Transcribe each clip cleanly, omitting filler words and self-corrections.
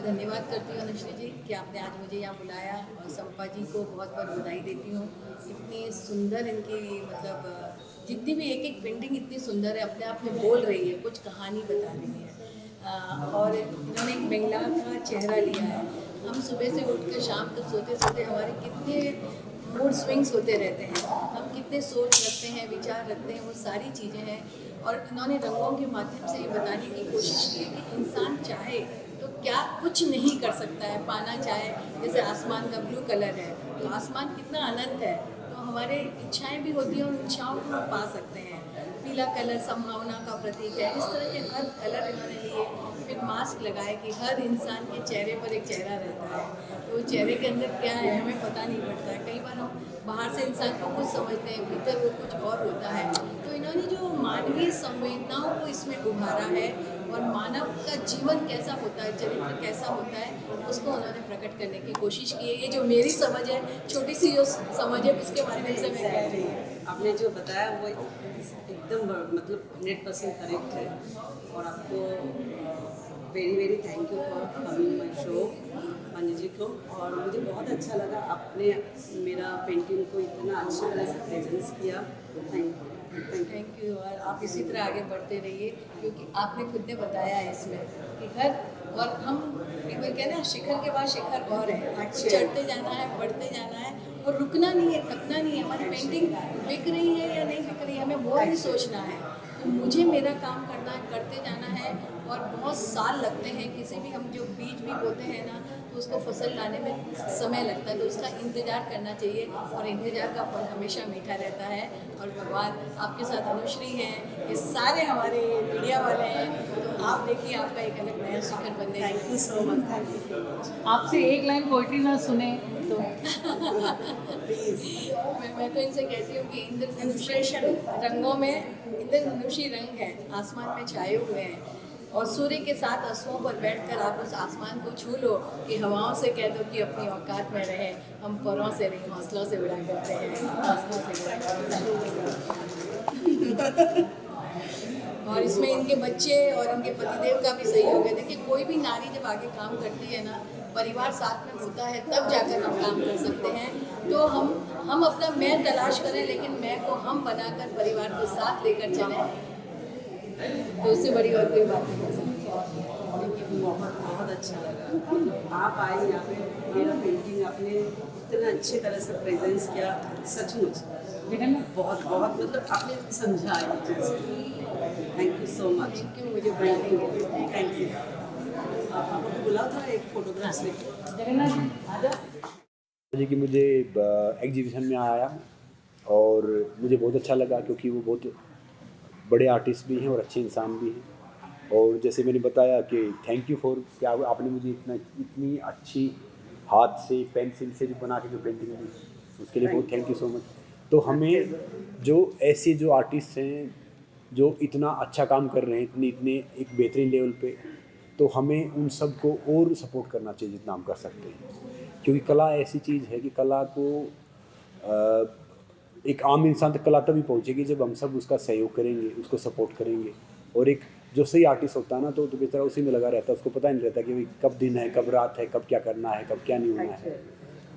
धन्यवाद करती हूँ अनुश्री जी कि आपने आज मुझे यहाँ बुलाया, और संपा जी को बहुत बहुत बधाई देती हूँ। इतनी सुंदर इनकी मतलब जितनी भी एक एक पेंटिंग इतनी सुंदर है, अपने आप में बोल रही है, कुछ कहानी बता रही है। और इन्होंने एक महिला का चेहरा लिया है। हम सुबह से उठ कर शाम तक सोते सोते हमारे कितने मूड स्विंग्स होते रहते हैं, हम कितने सोच रखते हैं, विचार रखते हैं, वो सारी चीज़ें हैं। और इन्होंने रंगों के माध्यम से ये बताने की कोशिश की है कि इंसान चाहे तो क्या कुछ नहीं कर सकता है, पाना चाहे। जैसे आसमान का ब्लू कलर है तो आसमान कितना अनंत है, तो हमारे इच्छाएं भी होती हैं और इच्छाओं को हम पा सकते हैं। पीला कलर संभावना का प्रतीक है। इस तरह के हर कलर इन्होंने लिए। फिर मास्क लगाए कि हर इंसान के चेहरे पर एक चेहरा रहता है, तो चेहरे के अंदर क्या है हमें पता नहीं पड़ता है। कई बार हम बाहर से इंसान को कुछ समझते हैं, भीतर वो कुछ और होता है। तो इन्होंने जो मानवीय संवेदनाओं को इसमें उभारा है और मानव का जीवन कैसा होता है, चरित्र कैसा होता है, उसको उन्होंने प्रकट करने की कोशिश की है। ये जो मेरी समझ है, छोटी सी जो समझ है, उसके माध्यम से मैं कह रही हूँ। आपने जो बताया वो एकदम मतलब 100% करेक्ट है। और आपको very very thank you for coming my show मानी जी को। और मुझे बहुत अच्छा लगा आपने मेरा पेंटिंग को इतना अच्छी तरह से प्रेजेंस किया। Thank you. और आप इसी तरह आगे बढ़ते रहिए, क्योंकि आपने खुद ने बताया है इसमें कि हर और हम कहते हैं शिखर के बाद शिखर और है, चढ़ते जाना है, बढ़ते जाना है और रुकना नहीं है, थकना नहीं है। हमारी पेंटिंग बिक रही है या नहीं बिक रही है, हमें वो नहीं सोचना है। तो मुझे मेरा काम करना है, करते जाना है। और बहुत साल लगते हैं, किसी भी हम जो बीज भी बोते हैं ना, तो उसको फसल लाने में समय लगता है, तो उसका इंतज़ार करना चाहिए। और इंतज़ार का फल हमेशा मीठा रहता है। और भगवान आपके साथ अनुश्री हैं, ये सारे हमारे मीडिया वाले हैं, तो आप देखिए आपका एक अलग नया शिखर बनने। Thank you so much, thank you so much. आपसे एक लाइन पोइट्री ना सुने तो मैं तो इनसे कहती हूँ कि इंद्रधनुषी रंगों में इंद्रधनुषी रंग है, आसमान में छाए हुए हैं। और सूर्य के साथ असुओं पर बैठकर आप उस आसमान को छू लो कि हवाओं से कह दो कि अपनी औकात में रहे। हम परों से नहीं, हौसलों से उड़ा करते हैं, हौसलों से उड़ा करते हैं। और इसमें इनके बच्चे और इनके पतिदेव का भी सहयोग है। देखिए, कोई भी नारी जब आगे काम करती है ना, परिवार साथ में होता है, तब जाकर हम काम कर सकते हैं। तो हम अपना मैं तलाश करें, लेकिन मैं को हम बनाकर परिवार को साथ लेकर चलें, तो उससे बड़ी और कोई बात नहीं हो सकती। बहुत अच्छा लगा आप आए यहाँ पे, मेरा पेंटिंग आपने इतना अच्छे तरह से प्रेजेंस किया। सचमुच बहुत बहुत मतलब आपने समझा ये चीज़। Thank you so much. Thank you मुझे बुलाने के लिए। Thank you. आपको बुला था एक फोटोग्राफ्स लेके जी कि मुझे एग्जीबिशन में आया और मुझे बहुत अच्छा लगा, क्योंकि वो बहुत बड़े आर्टिस्ट भी हैं और अच्छे इंसान भी हैं। और जैसे मैंने बताया कि थैंक यू फॉर कि आपने मुझे इतनी अच्छी हाथ से पेंसिल से जो बना के जो पेंटिंग दी, उसके लिए बहुत थैंक यू सो मच। तो हमें जो ऐसे जो आर्टिस्ट हैं जो इतना अच्छा काम कर रहे हैं इतने इतने एक बेहतरीन लेवल पे, तो हमें उन सब को और सपोर्ट करना चाहिए जितना हम कर सकते हैं, क्योंकि कला ऐसी चीज़ है कि कला को एक आम इंसान तक कला तभी पहुंचेगी जब हम सब उसका सहयोग करेंगे, उसको सपोर्ट करेंगे। और एक जो सही आर्टिस्ट होता है ना, तो बेचारा उसी में लगा रहता है, उसको पता ही नहीं रहता कि भाई कब दिन है, कब रात है, कब क्या करना है, कब क्या नहीं होना है।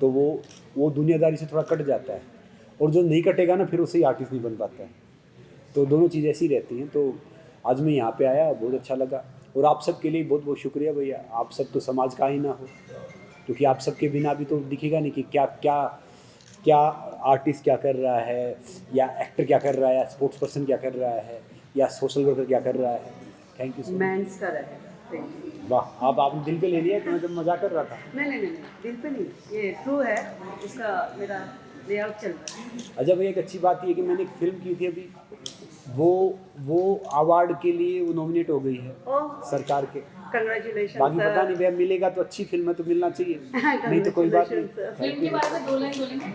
तो वो दुनियादारी से थोड़ा कट जाता है, और जो नहीं कटेगा ना फिर वो सही आर्टिस्ट नहीं बन पाता है। तो दोनों चीज़ ऐसी रहती हैं। तो आज मैं यहाँ पे आया, बहुत अच्छा लगा, और आप सब के लिए बहुत बहुत शुक्रिया भैया। आप सब तो समाज का ही ना हो, क्योंकि आप सबके बिना भी तो दिखेगा नहीं कि क्या क्या क्या आर्टिस्ट क्या कर रहा है, या एक्टर क्या कर रहा है, या स्पोर्ट्स पर्सन क्या कर रहा है, या सोशल वर्कर क्या कर रहा है। Thank you so much. Mains का रहेगा। वाह, आप आपने दिल पे ले लिया, तो मैं जब मजाक कर रहा था। नहीं, दिल पे नहीं, ये ट्रू है, उसका मेरा लेआउट चल रहा है। अच्छा भैया, एक अच्छी बात ये है कि मैंने एक फिल्म की थी अभी, वो अवार्ड के लिए वो नॉमिनेट हो गई है ओह, सरकार के। कंग्रेचुलेशन बाकी पता नहीं भैया, मिलेगा तो अच्छी फिल्म है तो मिलना चाहिए, नहीं तो कोई बात नहीं। फिल्म के बारे में 2 लाइन बोलेंगे?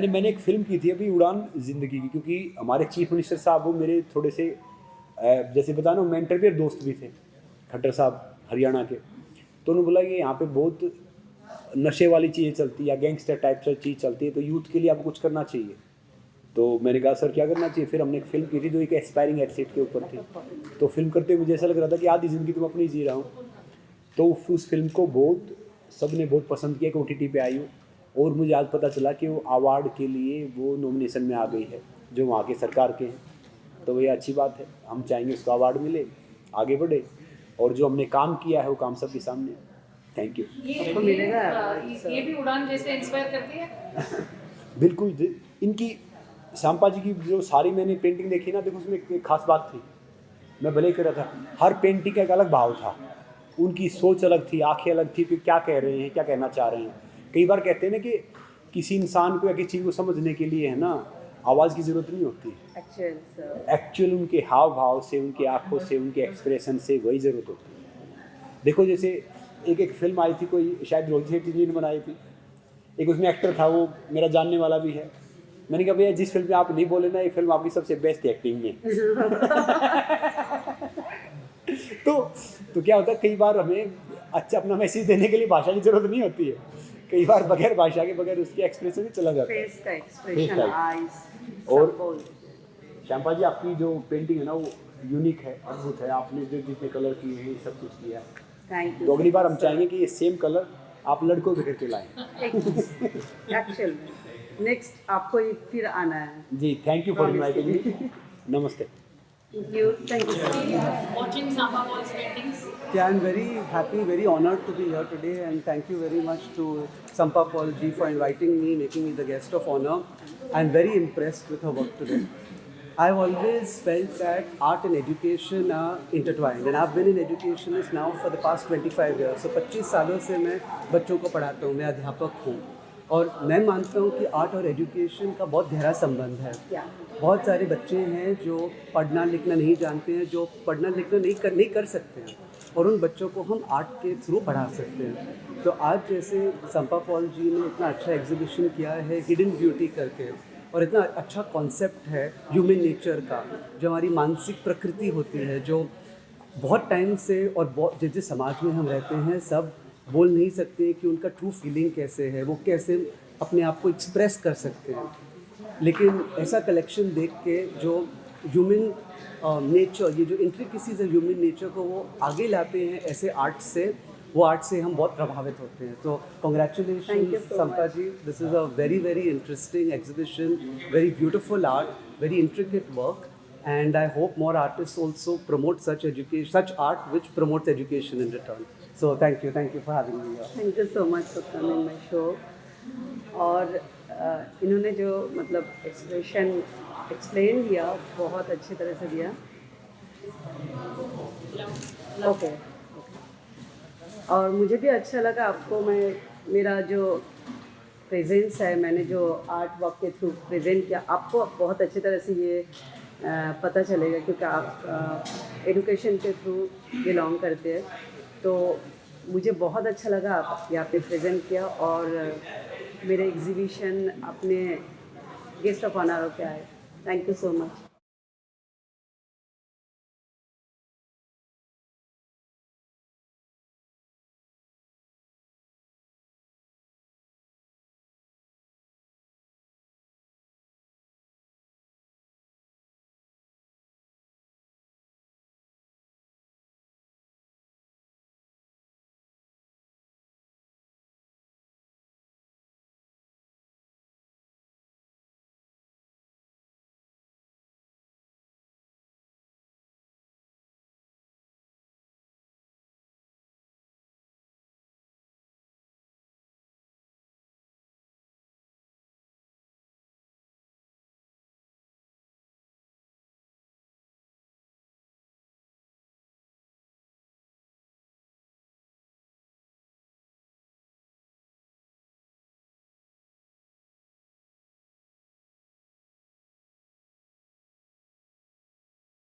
मैंने एक फिल्म की थी अभी, उड़ान ज़िंदगी की, क्योंकि हमारे चीफ मिनिस्टर साहब वो मेरे थोड़े से जैसे बता ना मेंटर भी और दोस्त भी थे, खट्टर साहब हरियाणा के। तो उन्होंने बोला कि यहाँ पे बहुत नशे वाली चीज़ें चलती है या गैंगस्टर टाइप से चीज़ चलती है, तो यूथ के लिए आपको कुछ करना चाहिए। तो मैंने कहा सर क्या करना चाहिए। फिर हमने एक फिल्म की थी जो एक एस्पायरिंग एथलीट के ऊपर थी। तो फिल्म करते हुए मुझे ऐसा लग रहा था कि आधी ज़िंदगी तो मैं अपनी जी रहा हूँ। तो उस फिल्म को सब ने बहुत पसंद किया कि OTT पे आई हो, और मुझे आज पता चला कि वो अवार्ड के लिए वो नॉमिनेशन में आ गई है जो वहाँ के सरकार के हैं। तो ये अच्छी बात है, हम चाहेंगे उसको अवार्ड मिले, आगे बढ़े, और जो हमने काम किया है वो काम सबके सामने। Thank you. आपको मिलेगा। ये भी उड़ान जैसे इंस्पायर करती है? बिल्कुल। इनकी शांपा जी की जो सारी मैंने पेंटिंग देखी ना, देखो उसमें एक खास बात थी, मैं भले ही कर रहा था, हर पेंटिंग का एक अलग भाव था, उनकी सोच अलग थी, आंखें अलग थी कि क्या कह रहे हैं, क्या कहना चाह रहे हैं। कई बार कहते हैं ना कि किसी इंसान को या किसी चीज़ को समझने के लिए है ना आवाज़ की ज़रूरत नहीं होती, एक्चुअल उनके हाव भाव से, उनकी आंखों से, उनके एक्सप्रेशन से वही ज़रूरत होती है। देखो जैसे एक फिल्म आई थी कोई, शायद रोहित शेट्टी जी ने बनाई थी, एक उसमें एक्टर था वो मेरा जानने वाला भी है। मैंने कहा भैया जिस फिल्म में आप नहीं बोले ना, ये फिल्म आपकी सबसे बेस्ट एक्टिंग है। तो क्या होता है, कई बार हमें अच्छा अपना मैसेज देने के लिए भाषा की जरूरत नहीं होती है, कई बार बगैर भाषा के, बगैर उसके एक्सप्रेशन भी चला जाता है। फेस का एक्सप्रेशन, आईज। और श्यामपा जी आपकी जो पेंटिंग है ना वो यूनिक है, अद्भुत है। आपने जो जितने कलर किए हैं सब कुछ किया है। Thank you. तो अगली बार हम चाहेंगे कि ये सेम कलर आप लड़कों के करके लाएं। एक्चुअल में नेक्स्ट आपको ही फिर आना है जी, thank you for inviting me. नमस्ते। Thank you. Watching Samba Paul's paintings. Yeah, I'm very happy, very honored to be here today, and thank you very much to Sampa Paul ji for inviting me, making me the guest of honor. I'm very impressed with her work today. I've always felt that art and education are intertwined, and I've been in educationist now for the past 25 years. So 25 सालों से मैं बच्चों को पढ़ाता हूँ, मैं अध्यापक हूँ, और मैं मानता हूँ कि आर्ट और एजुकेशन का बहुत गहरा संबंध है। बहुत सारे बच्चे हैं जो पढ़ना लिखना नहीं जानते हैं, जो पढ़ना लिखना नहीं कर सकते हैं, और उन बच्चों को हम आर्ट के थ्रू पढ़ा सकते हैं। तो आज जैसे संपा पॉल जी ने इतना अच्छा एग्जीबिशन किया है हिडन ब्यूटी करके, और इतना अच्छा कॉन्सेप्ट है ह्यूमन नेचर का, जो हमारी मानसिक प्रकृति होती है, जो बहुत टाइम से और जिस समाज में हम रहते हैं सब बोल नहीं सकते कि उनका ट्रू फीलिंग कैसे है, वो कैसे अपने आप को एक्सप्रेस कर सकते हैं। लेकिन ऐसा कलेक्शन देख के जो ह्यूमन नेचर, ये जो इंट्रिकेसीज है ह्यूमन नेचर को वो आगे लाते हैं ऐसे आर्ट से, वो आर्ट से हम बहुत प्रभावित होते हैं। तो congratulation Sampa ji, this is a very very interesting exhibition, very beautiful art, very intricate work, and I hope more artists also promote such art which promotes education in return. So thank you for having me here. Thank you so much for coming my show. और इन्होंने जो मतलब explain किया बहुत अच्छी तरह से दिया। ओके। और मुझे भी अच्छा लगा आपको मेरा जो प्रेजेंस है, मैंने जो आर्ट वर्क के थ्रू प्रेजेंट किया, आपको बहुत अच्छी तरह से ये पता चलेगा क्योंकि आप एजुकेशन के थ्रू बिलोंग करते हैं। तो मुझे बहुत अच्छा लगा आप यहाँ पे प्रेजेंट किया, और मेरे एग्जीबिशन आपने गेस्ट ऑफ ऑनर होके आए। Thank you so much.